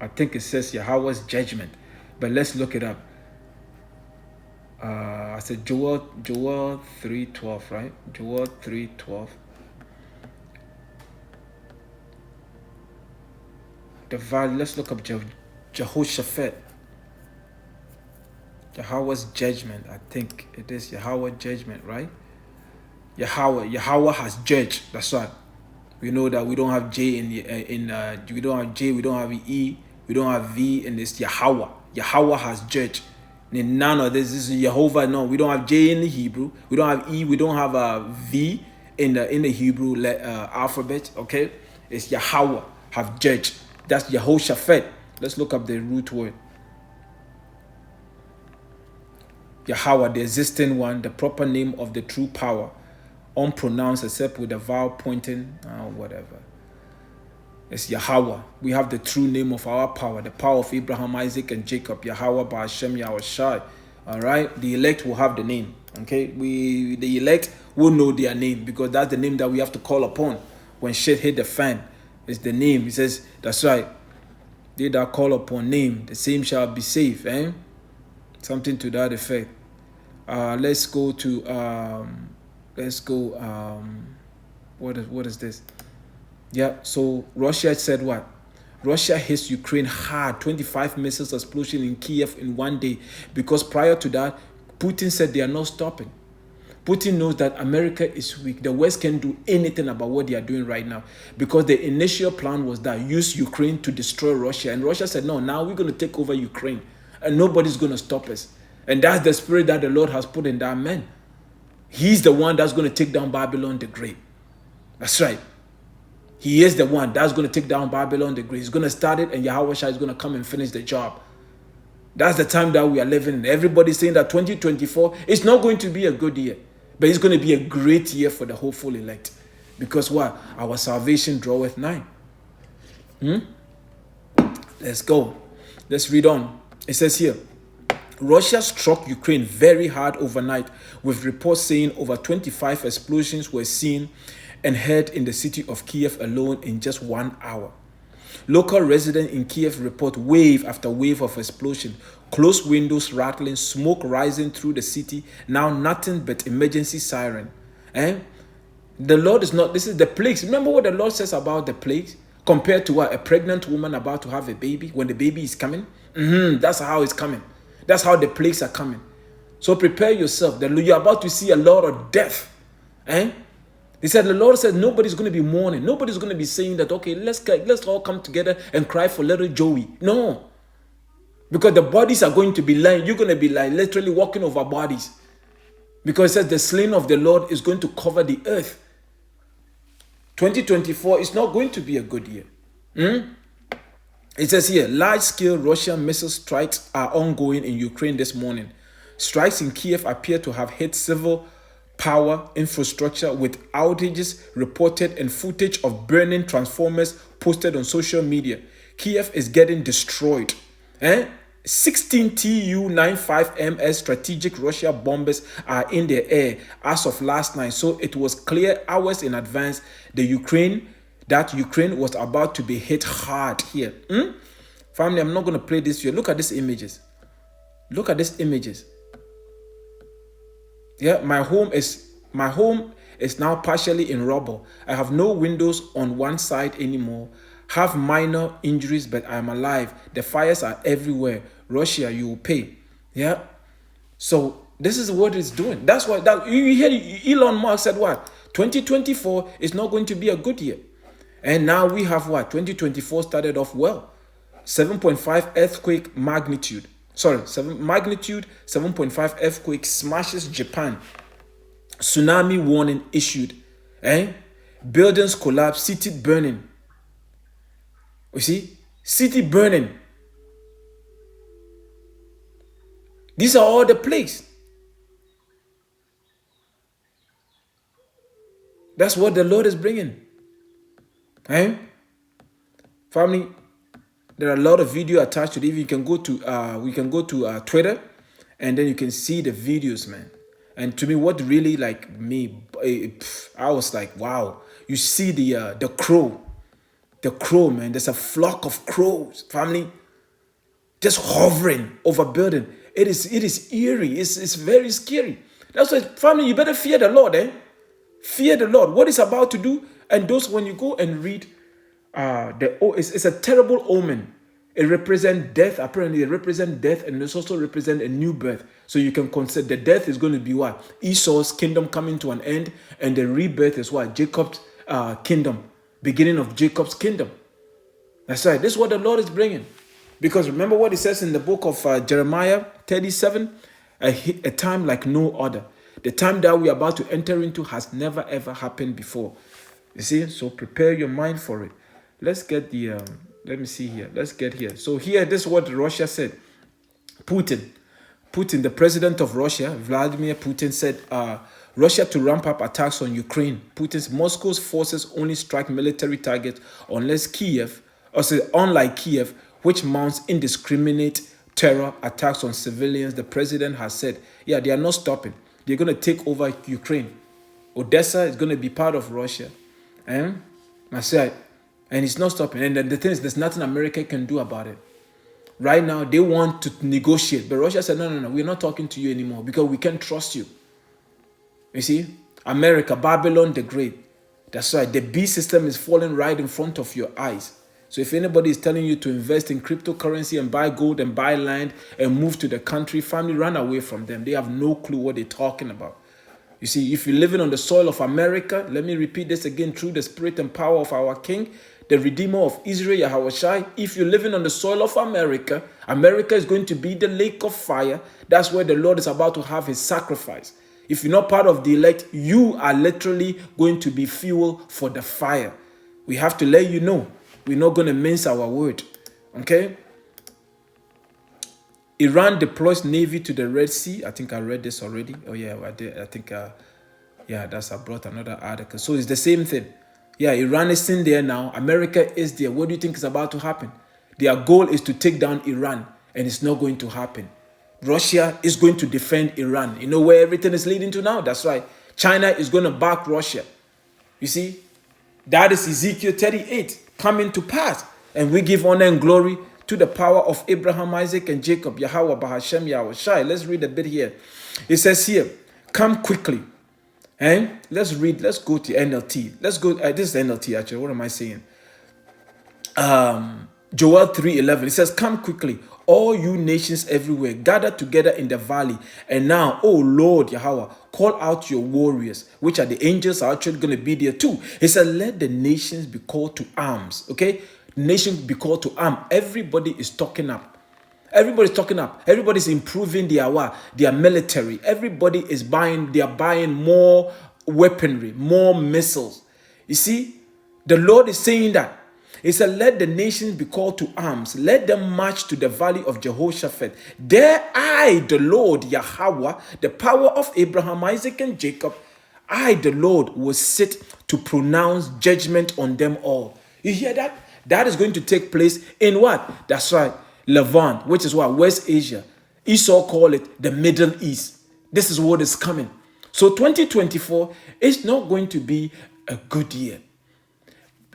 I think it says Yahweh's judgment, but let's look it up. I said Joel 3:12, right? Joel 3:12. The valley. Let's look up Jehoshaphat. Yahawah's judgment. I think it is Yahawah judgment, right? Yahawah has judged. That's right. We know that we don't have J we don't have J, we don't have E, we don't have V, and it's Yahawah. Yahawah has judged. And none of this is Jehovah. No, we don't have J in the Hebrew. We don't have E. We don't have a V in the Hebrew alphabet. Okay, it's Yahawah have judged. That's Yehoshaphat. Let's look up the root word. Yahawah, the existing one, the proper name of the true power, unpronounced except with a vowel pointing, whatever. It's Yahawah. We have the true name of our power, the power of Abraham, Isaac, and Jacob. Yahawah, Bahasham, Yahawashi. All right, the elect will have the name. Okay, the elect will know their name because that's the name that we have to call upon when shit hit the fan. It's the name. He says, that's right. They that call upon name, the same shall be saved. Something to that effect. Let's go to what is this? Yeah, so Russia said what? Russia hits Ukraine hard, 25 missiles explosion in Kiev in one day, because prior to that, Putin said they are not stopping. Putin knows that America is weak. The West can't do anything about what they are doing right now, because the initial plan was that use Ukraine to destroy Russia. And Russia said, no, now we're going to take over Ukraine and nobody's going to stop us. And that's the spirit that the Lord has put in that man. He's the one that's going to take down Babylon the Great. That's right. He is the one that's going to take down Babylon the Great. He's going to start it, and Yahawashi is going to come and finish the job. That's the time that we are living in. Everybody's saying that 2024 is not going to be a good year, but it's going to be a great year for the hopeful elect. Because what? Our salvation draweth nigh. Let's go. Let's read on. It says here, Russia struck Ukraine very hard overnight, with reports saying over 25 explosions were seen and heard in the city of Kiev alone in just 1 hour. Local residents in Kiev report wave after wave of explosion, closed windows rattling, smoke rising through the city, now nothing but emergency siren. The Lord is not, this is the plagues. Remember what the Lord says about the plagues? Compared to what? A pregnant woman about to have a baby, when the baby is coming? That's how it's coming. That's how the plagues are coming. So prepare yourself. You're about to see a lot of death. He said, the Lord said, nobody's going to be mourning. Nobody's going to be saying that, okay, let's all come together and cry for little Joey. No. Because the bodies are going to be lying. You're going to be like literally walking over bodies. Because it says the slain of the Lord is going to cover the earth. 2024 is not going to be a good year. It says here, large-scale Russian missile strikes are ongoing in Ukraine this morning. Strikes in Kiev appear to have hit civil power infrastructure, with outages reported and footage of burning transformers posted on social media. Kiev is getting destroyed. 16 Tu-95MS strategic Russia bombers are in the air as of last night. So it was clear hours in advance that Ukraine was about to be hit hard here. Family, I'm not going to play this here. Look at these images. Look at these images. Yeah, my home is now partially in rubble. I have no windows on one side anymore. Have minor injuries, but I am alive. The fires are everywhere. Russia, you will pay. Yeah. So this is what it's doing. That's why you hear Elon Musk said what? 2024 is not going to be a good year. And now we have what? 2024 started off well. 7.5 earthquake magnitude. 7.5 earthquake smashes Japan. Tsunami warning issued. Buildings collapse, city burning. You see? City burning. These are all the plagues. That's what the Lord is bringing. Family, there are a lot of video attached to it. You can go to we can go to Twitter, and then you can see the videos, man. And to me, what really I was like, wow. You see the crow, man. There's a flock of crows, family, just hovering over building. It is eerie. It's very scary. That's why, family, you better fear the Lord, Fear the Lord. What He's about to do. And those, when you go and read, it's a terrible omen. It represents death. Apparently, it represents death, and it also represents a new birth. So you can consider the death is going to be what? Esau's kingdom coming to an end, and the rebirth is what? Jacob's kingdom, beginning of Jacob's kingdom. That's right. This is what the Lord is bringing. Because remember what it says in the book of Jeremiah 37, a time like no other. The time that we are about to enter into has never ever happened before. You see, so prepare your mind for it. Let's get the, let me see here. Let's get here. So here, this is what Russia said. Putin, the president of Russia, Vladimir Putin said, Russia to ramp up attacks on Ukraine. Putin's Moscow's forces only strike military targets unless Kiev, unlike Kiev, which mounts indiscriminate terror attacks on civilians. The president has said, yeah, they are not stopping. They're going to take over Ukraine. Odessa is going to be part of Russia. And it's not stopping. And the thing is, there's nothing America can do about it. Right now, they want to negotiate. But Russia said, no, we're not talking to you anymore because we can't trust you. You see? America, Babylon the Great. That's right. The beast system is falling right in front of your eyes. So if anybody is telling you to invest in cryptocurrency and buy gold and buy land and move to the country, family, run away from them. They have no clue what they're talking about. You see, if you're living on the soil of America, let me repeat this again, through the spirit and power of our King, the Redeemer of Israel, Yahawashi. If you're living on the soil of America, America is going to be the lake of fire. That's where the Lord is about to have his sacrifice. If you're not part of the elect, you are literally going to be fuel for the fire. We have to let you know. We're not going to mince our word. Okay? Iran deploys Navy to the Red Sea. I think I read this already. Oh, yeah, I did. I think, I brought another article. So it's the same thing. Yeah, Iran is in there now. America is there. What do you think is about to happen? Their goal is to take down Iran, and it's not going to happen. Russia is going to defend Iran. You know where everything is leading to now? That's right. China is going to back Russia. You see? That is Ezekiel 38 coming to pass. And we give honor and glory to the power of Abraham, Isaac, and Jacob. Yahawah, Bahasham, Yahawashi. Let's read a bit here. It says here, come quickly. And let's go to NLT. Let's go, this is NLT actually. What am I saying? Joel 3:11. It says, come quickly, all you nations everywhere, gather together in the valley. And now, oh Lord Yahawah, call out your warriors, which are the angels, are actually going to be there too. He said, let the nations be called to arms. Okay? Nations be called to arms. Everybody is talking up. Everybody's talking up. Everybody's improving their military. Everybody is buying more weaponry, more missiles. You see, the Lord is saying that. He said, let the nations be called to arms. Let them march to the valley of Jehoshaphat. There I, the Lord, Yahawah, the power of Abraham, Isaac, and Jacob, I, the Lord, will sit to pronounce judgment on them all. You hear that? That is going to take place in what? That's right. Levant, which is what? West Asia. Esau call it the Middle East. This is what is coming. So 2024 is not going to be a good year.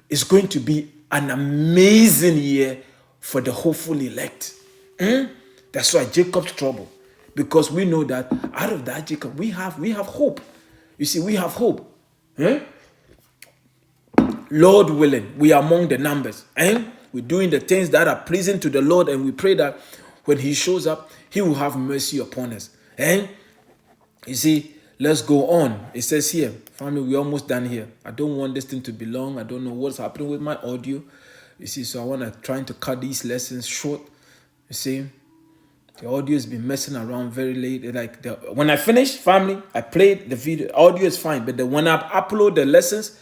It's going to be an amazing year for the hopeful elect. That's why Jacob's trouble. Because we know that out of that Jacob, we have hope. You see, we have hope. Lord willing, we are among the numbers. We're doing the things that are pleasing to the Lord, and we pray that when he shows up, he will have mercy upon us. You see, let's go on. It says here, family, we're almost done here. I don't want this thing to be long. I don't know what's happening with my audio. You see, so I want to try to cut these lessons short. You see, the audio has been messing around very late. When I finish, family, I played the video. Audio is fine, but when I upload the lessons,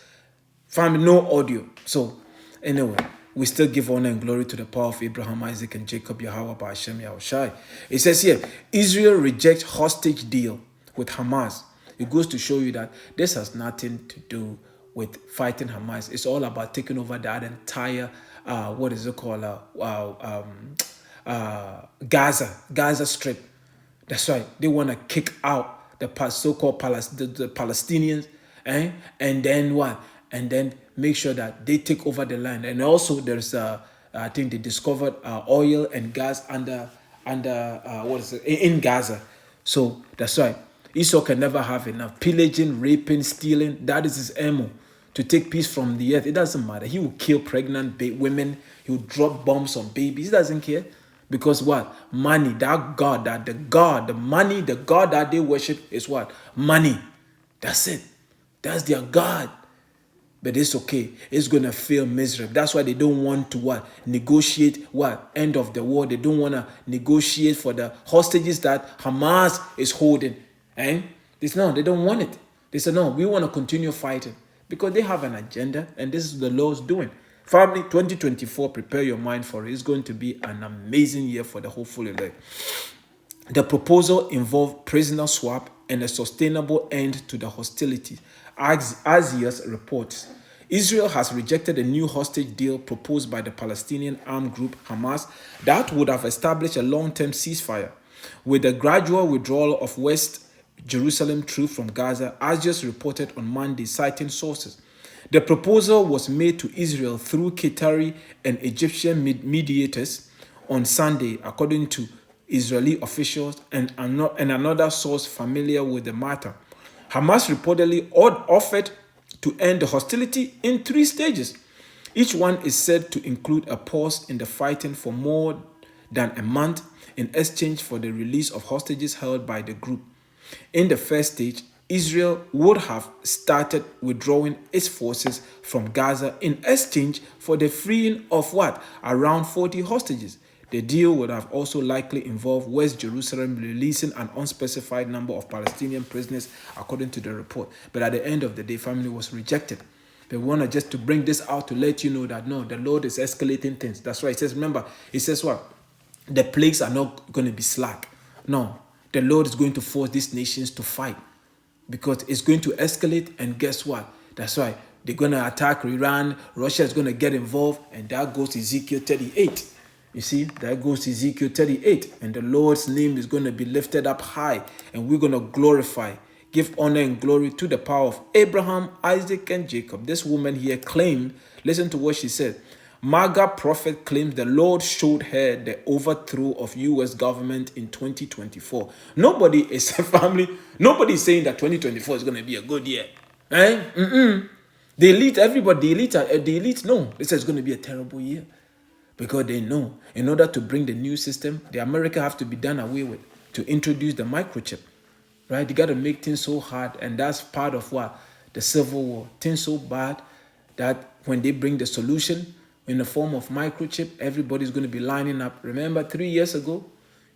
family, no audio. So, anyway, we still give honor and glory to the power of Abraham, Isaac, and Jacob, Yahawah, Bahasham, Yahawashi. It says here, Israel rejects hostage deal with Hamas. It goes to show you that this has nothing to do with fighting Hamas. It's all about taking over that entire, Gaza Strip. That's right. They want to kick out the so-called the Palestinians, and then what? And then make sure that they take over the land. And also there's, I think they discovered oil and gas in Gaza. So that's right. Esau can never have enough. Pillaging, raping, stealing, that is his ammo. to take peace from the earth. It doesn't matter. He will kill pregnant women. He will drop bombs on babies. He doesn't care. Because what? Money, that God, the money, the God that they worship is what? Money. That's it. That's their God. But it's okay. It's going to fail miserably. That's why they don't want to what? Negotiate what? End of the war. They don't want to negotiate for the hostages that Hamas is holding. And they say, no, they don't want it. They say, no, we want to continue fighting. Because they have an agenda, and this is the Lord's doing. Family, 2024, prepare your mind for it. It's going to be an amazing year for the hopeful elect. The proposal involved prisoner swap and a sustainable end to the hostilities. As Axios reports, Israel has rejected a new hostage deal proposed by the Palestinian armed group Hamas that would have established a long-term ceasefire. With the gradual withdrawal of West Jerusalem troops from Gaza, Axios reported on Monday, citing sources. The proposal was made to Israel through Qatari and Egyptian mediators on Sunday, according to Israeli officials and another source familiar with the matter. Hamas reportedly offered to end the hostility in 3 stages. Each one is said to include a pause in the fighting for more than a month in exchange for the release of hostages held by the group. In the first stage, Israel would have started withdrawing its forces from Gaza in exchange for the freeing of what? Around 40 hostages. The deal would have also likely involved West Jerusalem releasing an unspecified number of Palestinian prisoners, according to the report. But at the end of the day, family was rejected. They want just to bring this out to let you know that no, the Lord is escalating things. That's why it says, remember, it says what? The plagues are not going to be slack. No, the Lord is going to force these nations to fight because it's going to escalate. And guess what? That's why they're going to attack Iran. Russia is going to get involved. And that goes to Ezekiel 38. You see, that goes to Ezekiel 38. And the Lord's name is going to be lifted up high. And we're going to glorify, give honor and glory to the power of Abraham, Isaac, and Jacob. This woman here claimed, listen to what she said. MAGA prophet claims the Lord showed her the overthrow of U.S. government in 2024. Nobody is family. Nobody is saying that 2024 is going to be a good year. The elite, everybody, the elite, no. This is going to be a terrible year. Because they know, in order to bring the new system, the America have to be done away with to introduce the microchip. Right? They got to make things so hard. And that's part of what? The Civil War. Things so bad that when they bring the solution, in the form of microchip, everybody's going to be lining up. Remember 3 years ago?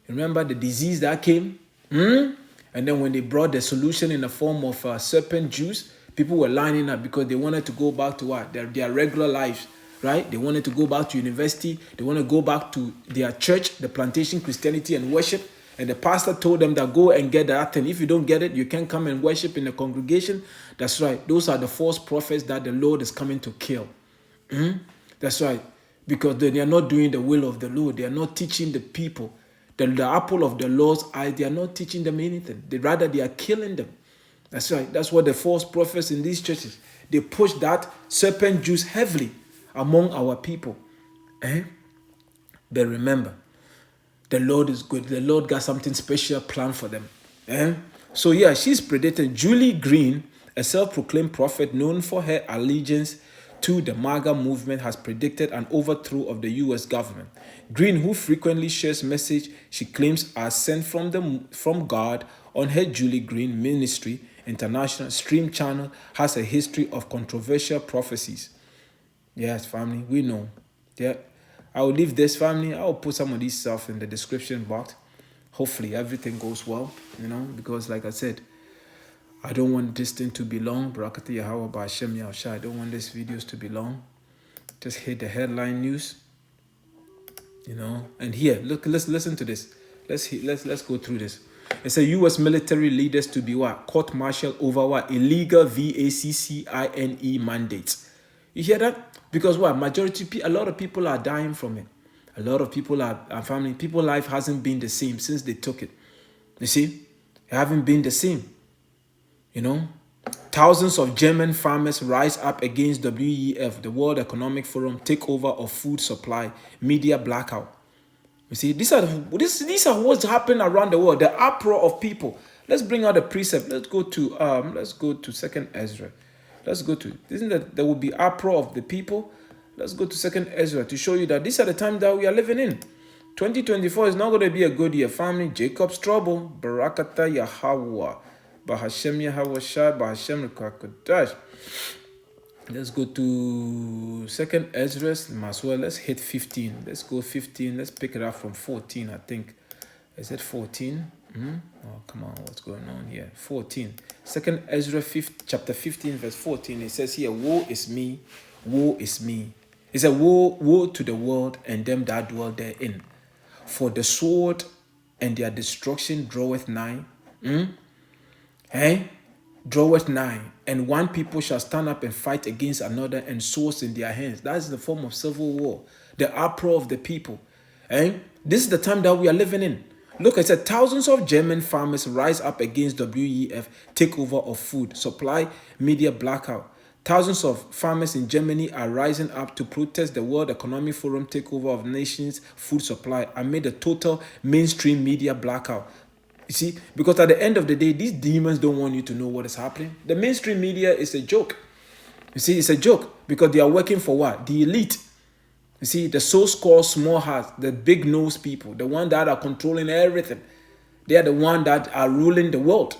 Remember the disease that came? And then when they brought the solution in the form of serpent juice, people were lining up because they wanted to go back to what? Their regular lives, right? They wanted to go back to university. They want to go back to their church, the plantation Christianity and worship. And the pastor told them that go and get that thing. If you don't get it, you can't come and worship in the congregation. That's right. Those are the false prophets that the Lord is coming to kill. That's right. Because they are not doing the will of the Lord. They are not teaching the people. The apple of the Lord's eye, they are not teaching them anything. Rather, they are killing them. That's right. That's what the false prophets in these churches, they push that serpent juice heavily among our people. But remember, the Lord is good. The Lord got something special planned for them. So yeah, she's predicted. Julie Green, a self-proclaimed prophet known for her allegiance to the MAGA movement, has predicted an overthrow of the U.S. government. Green, who frequently shares messages she claims are sent from God on her Julie Green Ministry International stream channel, has a history of controversial prophecies. Yes, family, we know. Yeah, I will leave this, family. I will put some of these stuff in the description box. Hopefully everything goes well, because like I said, I don't want this thing to be long. Barakati Yahawah, Bahasham, Yahawashi. I don't want these videos to be long. Just hit the headline news. And here, look, let's listen to this. Let's go through this. It says U.S. military leaders to be what? Court-martial over what? Illegal VACCINE mandates. You hear that? Because what? A lot of people are dying from it. A lot of people are family. People's life hasn't been the same since they took it. You see? It haven't been the same. Thousands of German farmers rise up against WEF, the World Economic Forum, takeover of food supply, media blackout. You see, these are what's happening around the world. The uproar of people. Let's bring out the precept. Let's go to 2nd Ezra. Let's go to, isn't that there will be uproar of the people? Let's go to 2nd Ezra to show you that these are the times that we are living in. 2024 is not going to be a good year, family. Jacob's trouble. Barakata Yahawah. Bahasham Yahawashi. Bahasham Qadash. Let's go to 2nd Ezra. As well, let's hit 15. Let's go 15. Let's pick it up from 14, I think. Is it 14? Oh, come on. What's going on here? 14. 2nd Ezra chapter 15, verse 14. It says here, woe is me, woe is me. It said, woe to the world and them that dwell therein. For the sword and their destruction draweth nigh. Draweth nigh. And one people shall stand up and fight against another, and swords in their hands. That is the form of civil war. The uproar of the people. This is the time that we are living in. Look, it said thousands of German farmers rise up against WEF takeover of food supply, media blackout. Thousands of farmers in Germany are rising up to protest the World Economic Forum takeover of nations' food supply amid a total mainstream media blackout. You see, because at the end of the day, these demons don't want you to know what is happening. The mainstream media is a joke. You see, it's a joke because they are working for what? The elite. You see, the so-called small hearts, the big nose people, the one that are controlling everything. They are the one that are ruling the world.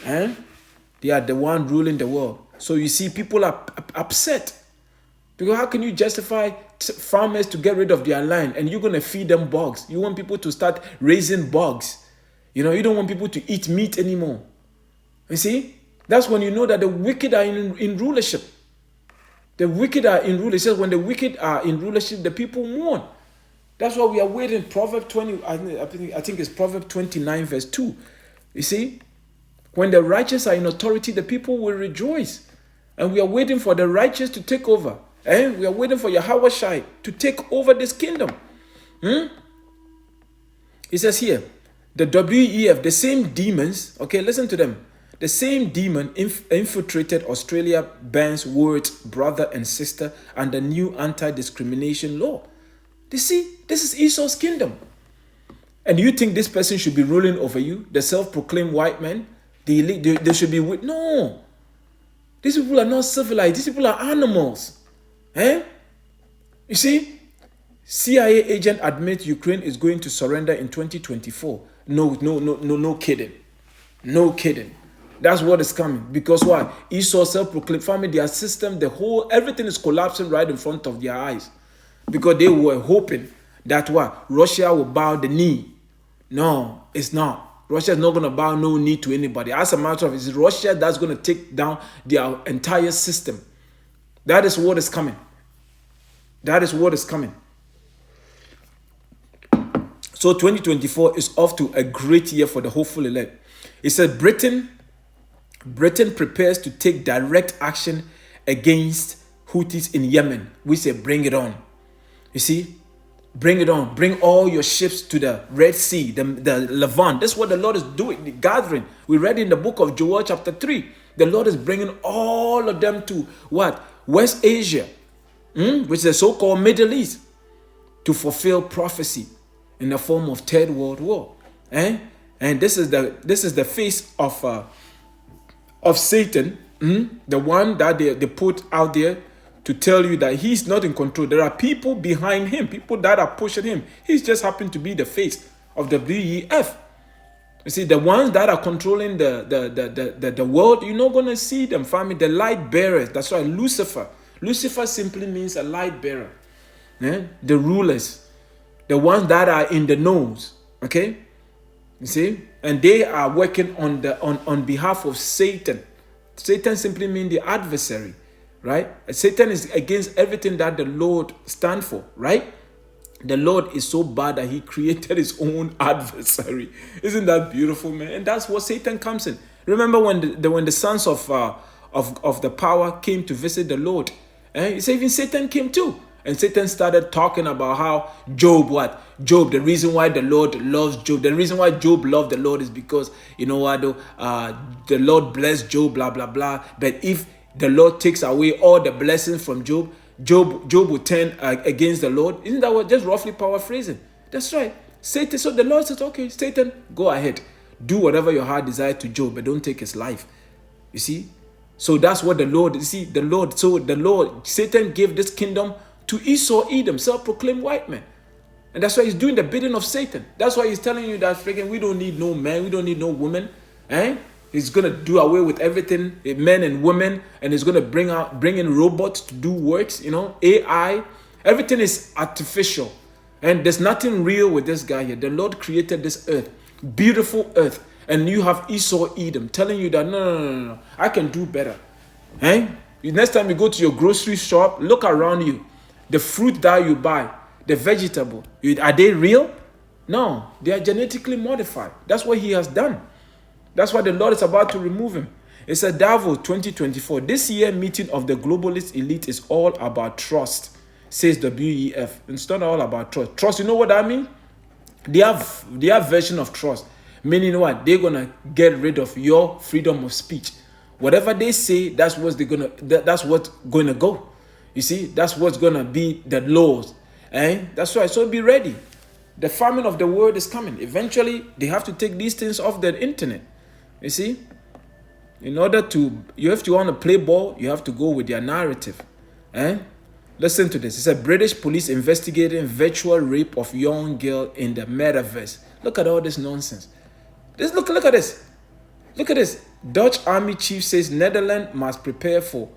They are the one ruling the world. So you see, people are upset. Because how can you justify farmers to get rid of their land and you're going to feed them bugs? You want people to start raising bugs. You don't want people to eat meat anymore. You see, that's when you know that the wicked are in rulership. The wicked are in rulership. When the wicked are in rulership, the people mourn. That's why we are waiting. Proverbs 20, I think it's Proverbs 29 verse 2. You see, when the righteous are in authority, the people will rejoice. And we are waiting for the righteous to take over. We are waiting for Yahawashi to take over this kingdom. It says here, the WEF, the same demons, okay, listen to them. The same demon infiltrated Australia bans words brother and sister and the new anti-discrimination law. You see, this is Esau's kingdom. And you think this person should be ruling over you, the self-proclaimed white man? The elite, they should be with. No. These people are not civilized. These people are animals. You see, CIA agent admits Ukraine is going to surrender in 2024. No kidding. No kidding. That's what is coming. Because why? Esau self-proclaimed family, their system, everything is collapsing right in front of their eyes. Because they were hoping that what? Russia will bow the knee. No, it's not. Russia is not going to bow no knee to anybody. As a matter of fact, it's Russia that's going to take down their entire system. That is what is coming. That is what is coming. So 2024 is off to a great year for the hopeful elect. It said Britain prepares to take direct action against Houthis in Yemen. We say bring it on. You see? Bring it on. Bring all your ships to the Red Sea, the Levant. That's what the Lord is doing, the gathering. We read in the book of Joel chapter 3. The Lord is bringing all of them to what? West Asia, which is the so-called Middle East, to fulfill prophecy in the form of Third World War. And this is the face of Satan, the one that they put out there to tell you that he's not in control. There are people behind him, people that are pushing him. He's just happened to be the face of the WEF. You see, the ones that are controlling the world, you're not going to see them, family. The light bearers. That's why Lucifer. Lucifer simply means a light bearer. The rulers. The ones that are in the nose. Okay? You see? And they are working on behalf of Satan. Satan simply means the adversary. Right? Satan is against everything that the Lord stands for, right? The Lord is so bad that he created his own adversary. Isn't that beautiful, man? And that's what Satan comes in. Remember when the sons of the power came to visit the Lord, he said even Satan came too. And Satan started talking about how Job, the reason why the Lord loves Job, the reason why Job loved the Lord is because, the Lord blessed Job, blah, blah, blah. But if the Lord takes away all the blessings from Job will turn against the Lord. Isn't that what? Just roughly paraphrasing. That's right. Satan. So the Lord says, okay, Satan, go ahead. Do whatever your heart desires to Job, but don't take his life. You see? So that's what the Lord, you see, Satan gave this kingdom to Esau, Edom, self-proclaimed white men. And that's why he's doing the bidding of Satan. That's why he's telling you that freaking we don't need no man, we don't need no woman. He's gonna do away with everything, men and women, and he's gonna bring in robots to do works, AI. Everything is artificial. And there's nothing real with this guy here. The Lord created this earth, beautiful earth. And you have Esau, Edom, telling you that no, I can do better. Next time you go to your grocery shop, look around you. The fruit that you buy, the vegetable, are they real? No, they are genetically modified. That's what he has done. That's why the Lord is about to remove him. It's a Davos 2024. This year meeting of the globalist elite is all about trust, says WEF. It's not all about trust. Trust, you know what that means? Their version of trust. Meaning what? They're gonna get rid of your freedom of speech. Whatever they say, that's what's gonna go. You see, that's what's gonna be the laws. That's why. So be ready. The famine of the world is coming. Eventually, they have to take these things off the internet. You see, if you want to play ball, you have to go with their narrative. Listen to this. It's a British police investigating virtual rape of young girl in the metaverse. Look at all this nonsense. Look at this. Look at this. Dutch army chief says Netherlands must prepare for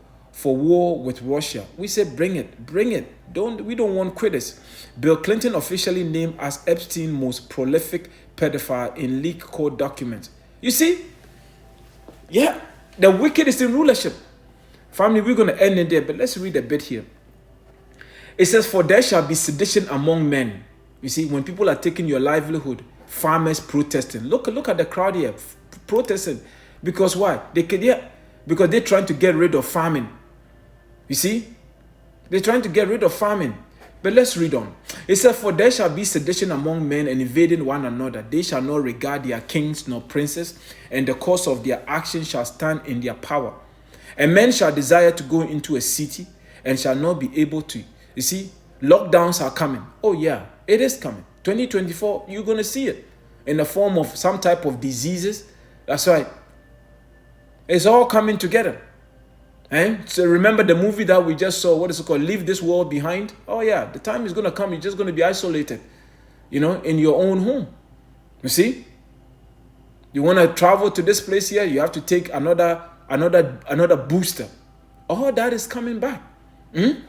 war with Russia. We say bring it. We don't want quitters. Bill Clinton officially named as Epstein's most prolific pedophile in leaked court documents. You see? Yeah, the wicked is in rulership. Family, we're going to end it there, but let's read a bit here. It says, for there shall be sedition among men. You see, when people are taking your livelihood, farmers protesting. Look at the crowd here protesting. Because why? Because they're trying to get rid of famine. You see? They're trying to get rid of famine. But let's read on. It says, for there shall be sedition among men and invading one another. They shall not regard their kings nor princes, and the cause of their action shall stand in their power. And men shall desire to go into a city and shall not be able to. You see, lockdowns are coming. Oh yeah, it is coming. 2024, you're going to see it in the form of some type of diseases. That's right. It's all coming together. So remember the movie that we just saw, what is it called? Leave This World Behind. Oh yeah, the time is going to come. You're just going to be isolated, in your own home. You see? You want to travel to this place here, you have to take another booster. All that is coming back. You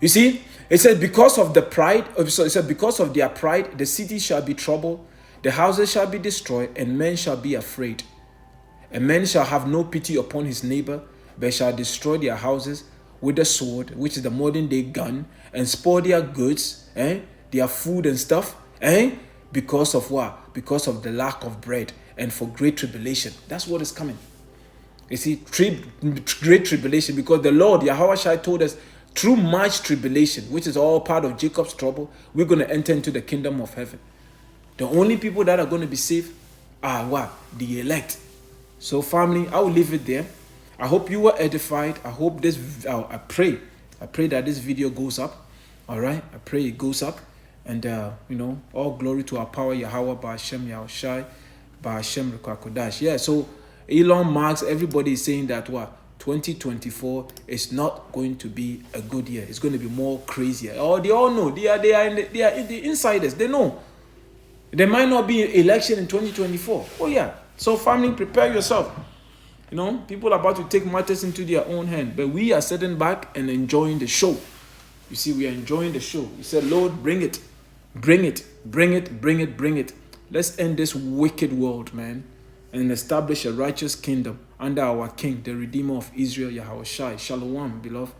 see? It said because of their pride, the city shall be troubled, the houses shall be destroyed, and men shall be afraid. And men shall have no pity upon his neighbor, but shall destroy their houses with the sword, which is the modern day gun, and spoil their goods, their food and stuff, because of what? Because of the lack of bread and for great tribulation. That's what is coming. You see, great tribulation, because the Lord, Yahawashi, told us, through much tribulation, which is all part of Jacob's trouble, we're going to enter into the kingdom of heaven. The only people that are going to be saved are what? The elect. So family, I will leave it there. I hope you were edified. I hope I pray that this video goes up. All right. I pray it goes up. And, all glory to our power, Yahawah, Bahasham, Yahawashi, Bahasham, Qadash. Yeah. So Elon Musk, everybody is saying that 2024 is not going to be a good year. It's going to be more crazier. Oh, they all know. They are the insiders. They know. There might not be election in 2024. Oh yeah. So family, prepare yourself. People are about to take matters into their own hand. But we are sitting back and enjoying the show. You see, we are enjoying the show. We said, Lord, bring it. Bring it. Bring it. Bring it. Bring it. Let's end this wicked world, man, and establish a righteous kingdom under our King, the Redeemer of Israel, Yahawashi. Shalom, beloved.